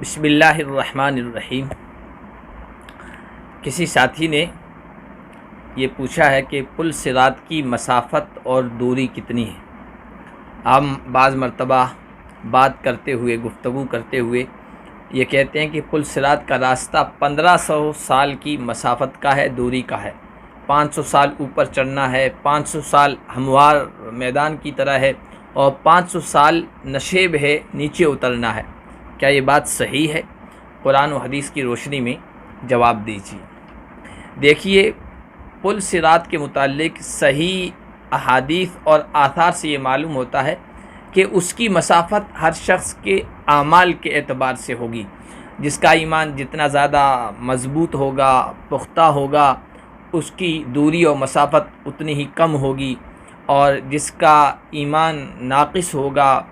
बिस्मिल्लाहिर्रहमानिर्रहीम। किसी साथी ने ये पूछा है कि पुल सिरात की मसाफ़त और दूरी कितनी है। हम बाज़ मरतबा बात करते हुए, गुफ्तगू करते हुए ये कहते हैं कि पुल सिरात का रास्ता 1500 साल की मसाफ़त का है, दूरी का है। 500 साल ऊपर चढ़ना है, 500 साल हमवार मैदान की तरह है और 500 साल नशेब है, नीचे उतरना है। क्या ये बात सही है? कुरान और हदीस की रोशनी में जवाब दीजिए। देखिए, पुल सिरात के मुताल्लिक़ सही अहादीस और आसार से ये मालूम होता है कि उसकी मसाफ़त हर शख्स के आमाल के एतबार से होगी। जिसका ईमान जितना ज़्यादा मज़बूत होगा, पुख्ता होगा, उसकी दूरी और मसाफ़त उतनी ही कम होगी, और जिसका ईमान नाक़िस होगा,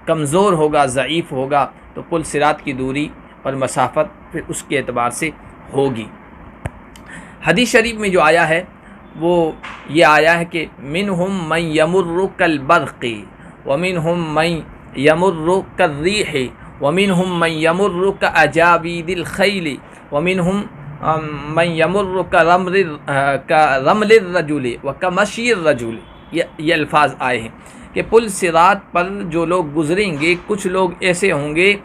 कमज़ोर होगा, ज़ईफ़ होगा, तो पुल सिरात की दूरी और मसाफ़त फिर उसके एतबार से होगी। हदीस शरीफ में जो आया है वो ये आया है कि मिनहुम मन यमुर्रु कल बर्क़ी व मिनहुम मन यमुर्रु कर्रीहि व मिनहुम मन यमुर्रु कअजाबीदिल खैली व मिनहुम मन यमुर्रु करमलिर रजुली व कमशीर रजुली। ये अल्फाज आए हैं कि पुल सिरात पर जो लोग गुज़रेंगे, कुछ लोग ऐसे होंगे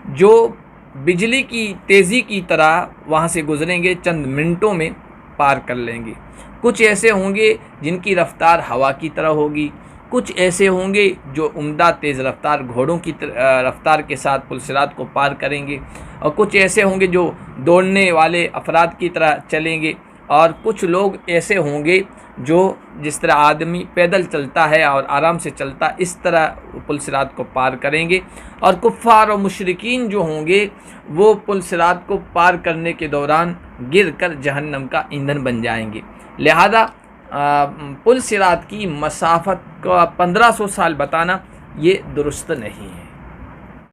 जो बिजली की तेज़ी की तरह वहाँ से गुज़रेंगे, चंद मिनटों में पार कर लेंगे। कुछ ऐसे होंगे जिनकी रफ़्तार हवा की तरह होगी। कुछ ऐसे होंगे जो उम्दा तेज़ रफ़्तार घोड़ों की रफ़्तार के साथ पुल सिरात को पार करेंगे, और कुछ ऐसे होंगे जो दौड़ने वाले अफराद की तरह चलेंगे, और कुछ लोग ऐसे होंगे जो जिस तरह आदमी पैदल चलता है और आराम से चलता, इस तरह पुल सिरात को पार करेंगे। और कुफ़ार और मुशरिकीन जो होंगे वो पुल सिरात को पार करने के दौरान गिर कर जहन्नम का ईंधन बन जाएंगे। लिहाजा पुल सिरात की मसाफ़त का 1500 साल बताना ये दुरुस्त नहीं है।